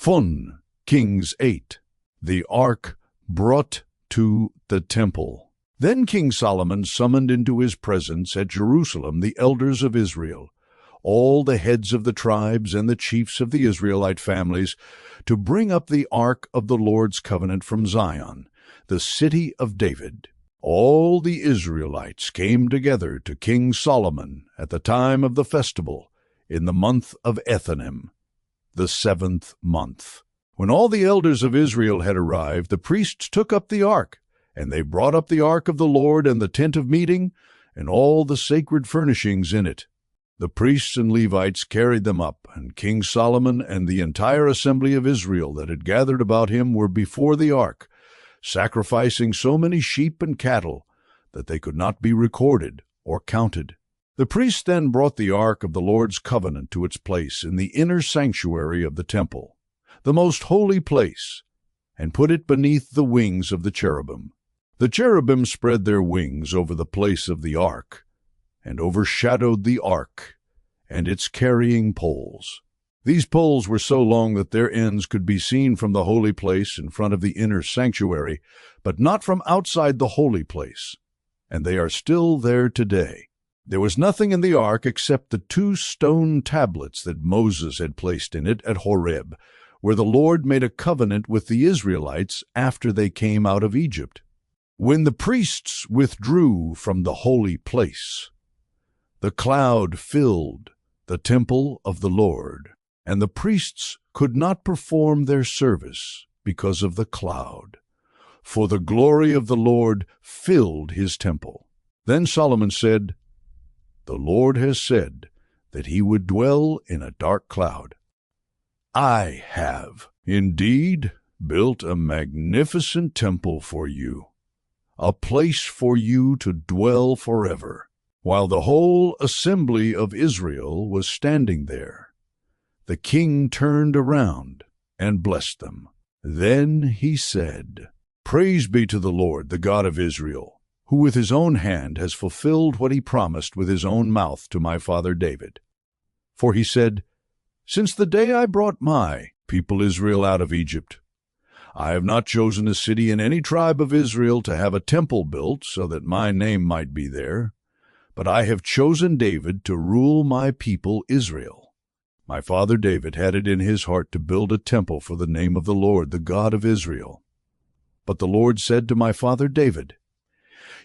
Fun, Kings 8. The Ark brought to the temple. Then King Solomon summoned into his presence at Jerusalem the elders of Israel, all the heads of the tribes and the chiefs of the Israelite families, to bring up the ark of the Lord's covenant from Zion, the city of David. All the Israelites came together to King Solomon at the time of the festival, in the month of Ethanim, the 7th month. When all the elders of Israel had arrived, the priests took up the ark, and they brought up the ark of the Lord and the tent of meeting, and all the sacred furnishings in it. The priests and Levites carried them up, and King Solomon and the entire assembly of Israel that had gathered about him were before the ark, sacrificing so many sheep and cattle that they could not be recorded or counted. The priests then brought the ark of the Lord's covenant to its place in the inner sanctuary of the temple, the most holy place, and put it beneath the wings of the cherubim. The cherubim spread their wings over the place of the ark, and overshadowed the ark and its carrying poles. These poles were so long that their ends could be seen from the holy place in front of the inner sanctuary, but not from outside the holy place, and they are still there today. There was nothing in the ark except the 2 stone tablets that Moses had placed in it at Horeb, where the Lord made a covenant with the Israelites after they came out of Egypt. When the priests withdrew from the holy place, the cloud filled the temple of the Lord, and the priests could not perform their service because of the cloud, for the glory of the Lord filled his temple. Then Solomon said, "The Lord has said that he would dwell in a dark cloud. I have indeed built a magnificent temple for you, a place for you to dwell forever." While the whole assembly of Israel was standing there, the king turned around and blessed them. Then he said, "Praise be to the Lord, the God of Israel, who with his own hand has fulfilled what he promised with his own mouth to my father David. For he said, 'Since the day I brought my people Israel out of Egypt, I have not chosen a city in any tribe of Israel to have a temple built so that my name might be there, but I have chosen David to rule my people Israel.' My father David had it in his heart to build a temple for the name of the Lord, the God of Israel. But the Lord said to my father David,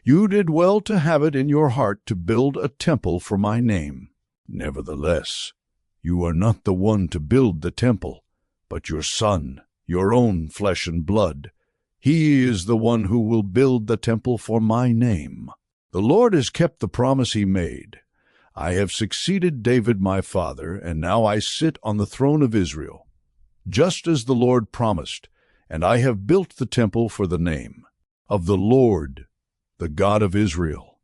'You did well to have it in your heart to build a temple for my name. Nevertheless, you are not the one to build the temple, but your son, your own flesh and blood. He is the one who will build the temple for my name.' The Lord has kept the promise he made. I have succeeded David my father, and now I sit on the throne of Israel, just as the Lord promised, and I have built the temple for the name of the Lord, the God of Israel.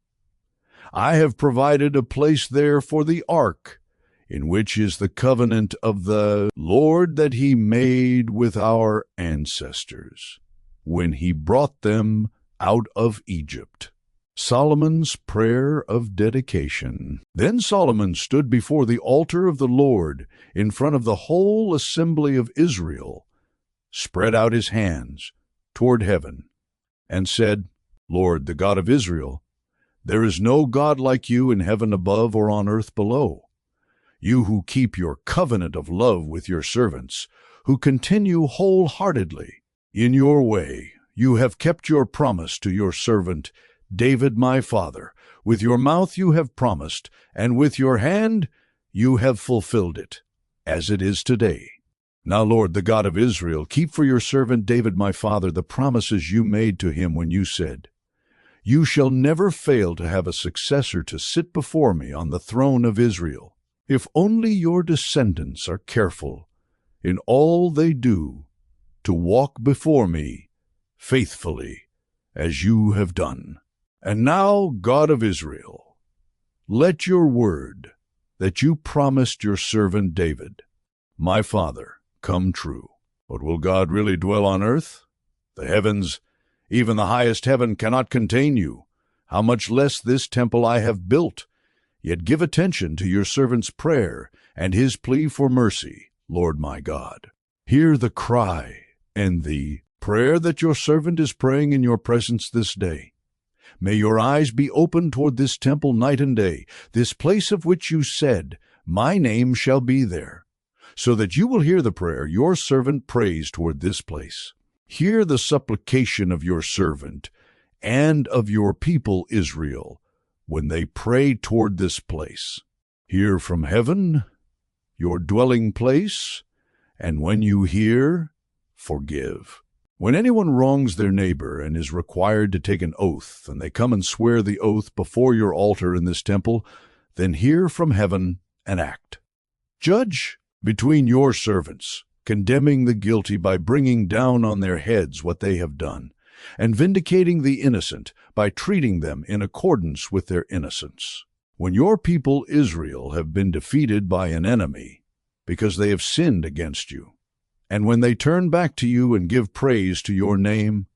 I have provided a place there for the ark, in which is the covenant of the Lord that he made with our ancestors, when he brought them out of Egypt." Solomon's prayer of dedication. Then Solomon stood before the altar of the Lord in front of the whole assembly of Israel, spread out his hands toward heaven, and said, "Lord, the God of Israel, there is no God like you in heaven above or on earth below. You who keep your covenant of love with your servants, who continue wholeheartedly in your way. You have kept your promise to your servant David my father. With your mouth you have promised, and with your hand you have fulfilled it, as it is today. Now, Lord, the God of Israel, keep for your servant David my father the promises you made to him when you said, 'You shall never fail to have a successor to sit before me on the throne of Israel.' If only your descendants are careful in all they do to walk before me faithfully as you have done. And now, God of Israel, let your word that you promised your servant David, my father, come true." But will God really dwell on earth? The heavens, even the highest heaven, cannot contain you. How much less this temple I have built? Yet give attention to your servant's prayer and his plea for mercy, Lord my God. Hear the cry and the prayer that your servant is praying in your presence this day. May your eyes be open toward this temple night and day, this place of which you said, My name shall be there, so that you will hear the prayer your servant prays toward this place. Hear the supplication of your servant and of your people Israel when they pray toward this place. Hear from heaven, your dwelling place, and when you hear, forgive. When anyone wrongs their neighbor and is required to take an oath, and they come and swear the oath before your altar in this temple, then hear from heaven and act. Judge between your servants, condemning the guilty by bringing down on their heads what they have done, and vindicating the innocent by treating them in accordance with their innocence. When your people Israel have been defeated by an enemy, because they have sinned against you, and when they turn back to you and give praise to your name,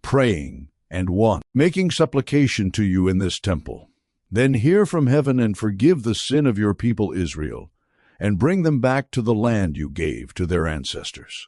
praying and making supplication to you in this temple, then hear from heaven and forgive the sin of your people Israel, and bring them back to the land you gave to their ancestors.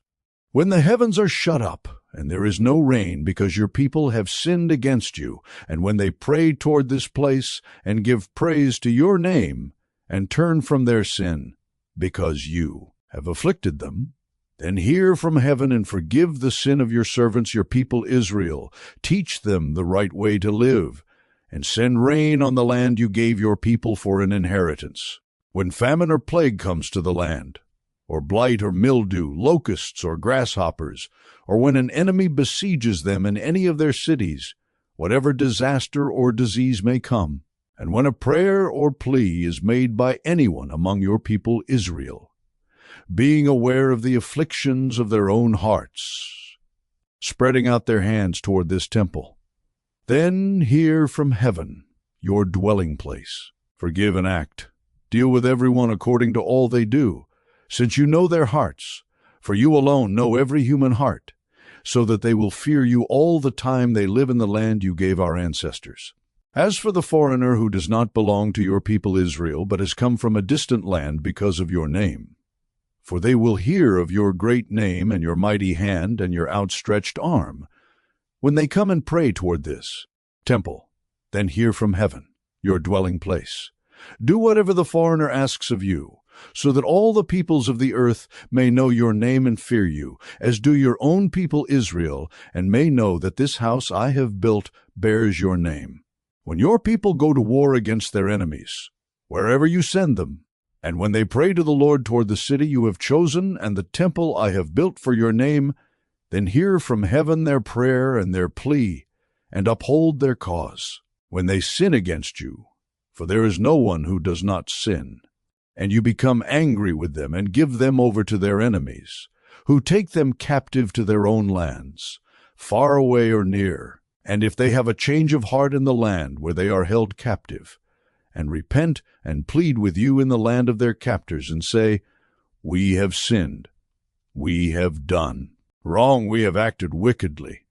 When the heavens are shut up, and there is no rain because your people have sinned against you, and when they pray toward this place and give praise to your name, and turn from their sin, because you have afflicted them, then hear from heaven and forgive the sin of your servants, your people Israel. Teach them the right way to live, and send rain on the land you gave your people for an inheritance. When famine or plague comes to the land, or blight or mildew, locusts or grasshoppers, or when an enemy besieges them in any of their cities, whatever disaster or disease may come, and when a prayer or plea is made by anyone among your people Israel, being aware of the afflictions of their own hearts, spreading out their hands toward this temple, then hear from heaven, your dwelling place. Forgive and act. Deal with everyone according to all they do, since you know their hearts, for you alone know every human heart, so that they will fear you all the time they live in the land you gave our ancestors. As for the foreigner who does not belong to your people Israel, but has come from a distant land because of your name, for they will hear of your great name and your mighty hand and your outstretched arm, when they come and pray toward this temple, then hear from heaven, your dwelling place. Do whatever the foreigner asks of you, so that all the peoples of the earth may know your name and fear you, as do your own people Israel, and may know that this house I have built bears your name. When your people go to war against their enemies, wherever you send them, and when they pray to the Lord toward the city you have chosen and the temple I have built for your name, then hear from heaven their prayer and their plea, and uphold their cause. When they sin against you, for there is no one who does not sin, and you become angry with them and give them over to their enemies, who take them captive to their own lands, far away or near, and if they have a change of heart in the land where they are held captive, and repent and plead with you in the land of their captors, and say, We have sinned, we have done wrong, we have acted wickedly.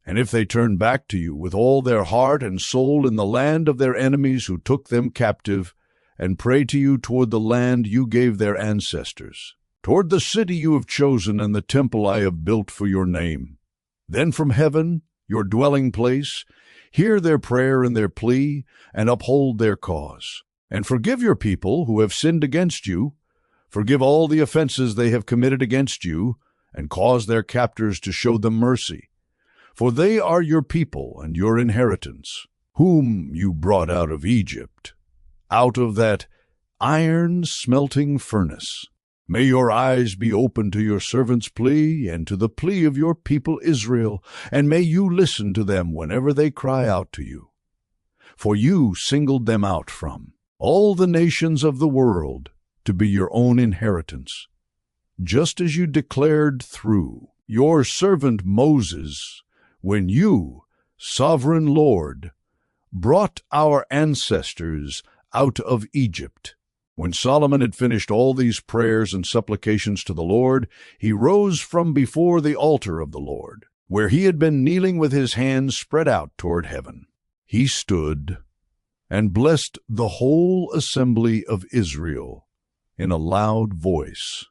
And if they turn back to you with all their heart and soul in the land of their enemies who took them captive, and pray to you toward the land you gave their ancestors, toward the city you have chosen and the temple I have built for your name, then from heaven, your dwelling place, hear their prayer and their plea, and uphold their cause. And forgive your people who have sinned against you. Forgive all the offenses they have committed against you, and cause their captors to show them mercy. For they are your people and your inheritance, whom you brought out of Egypt, out of that iron-smelting furnace. May your eyes be open to your servant's plea and to the plea of your people Israel, and may you listen to them whenever they cry out to you. For you singled them out from all the nations of the world to be your own inheritance, just as you declared through your servant Moses, when you, sovereign Lord, brought our ancestors out of Egypt. When Solomon had finished all these prayers and supplications to the Lord, he rose from before the altar of the Lord, where he had been kneeling with his hands spread out toward heaven. He stood and blessed the whole assembly of Israel in a loud voice,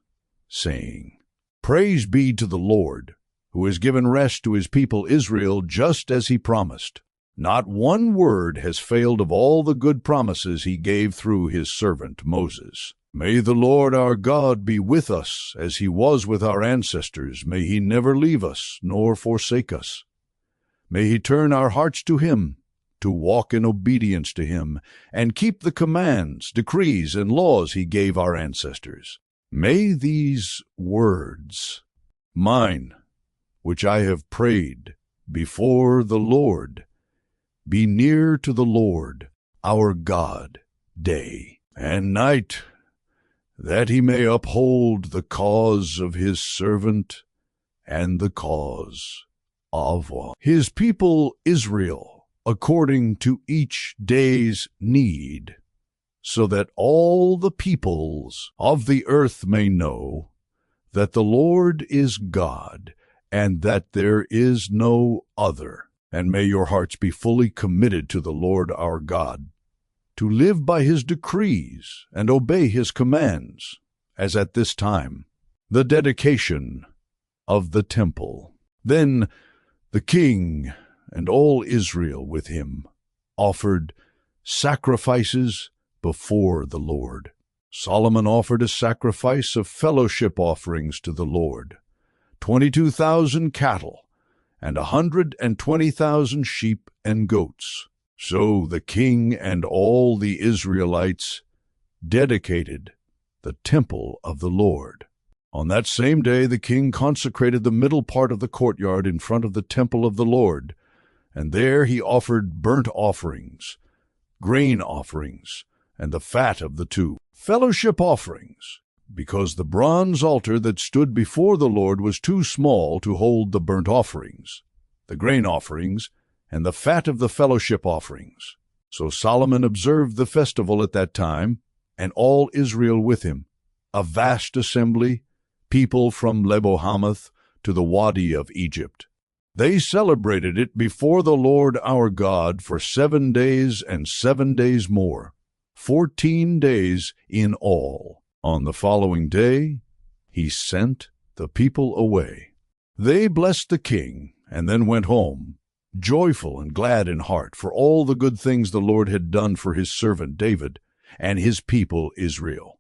saying, Praise be to the Lord, who has given rest to his people Israel just as he promised. Not one word has failed of all the good promises he gave through his servant Moses. May the Lord our God be with us as he was with our ancestors. May he never leave us nor forsake us. May he turn our hearts to him, to walk in obedience to him, and keep the commands, decrees, and laws he gave our ancestors. May these words, mine, which I have prayed before the Lord, be near to the Lord our God day and night, that he may uphold the cause of his servant and the cause of all his people Israel, according to each day's need, so that all the peoples of the earth may know that the Lord is God, and that there is no other. And may your hearts be fully committed to the Lord our God, to live by his decrees and obey his commands, as at this time. The dedication of the temple. Then the king and all Israel with him offered sacrifices before the Lord. Solomon offered a sacrifice of fellowship offerings to the Lord, 22,000 cattle, and 120,000 sheep and goats. So the king and all the Israelites dedicated the temple of the Lord. On that same day the king consecrated the middle part of the courtyard in front of the temple of the Lord, and there he offered burnt offerings, grain offerings, and the fat of the two fellowship offerings, because the bronze altar that stood before the Lord was too small to hold the burnt offerings, the grain offerings, and the fat of the fellowship offerings. So Solomon observed the festival at that time, and all Israel with him, a vast assembly, people from Lebo-Hamath to the Wadi of Egypt. They celebrated it before the Lord our God for 7 days and 7 days more, 14 days in all. On the following day, he sent the people away. They blessed the king and then went home, joyful and glad in heart for all the good things the Lord had done for his servant David and his people Israel.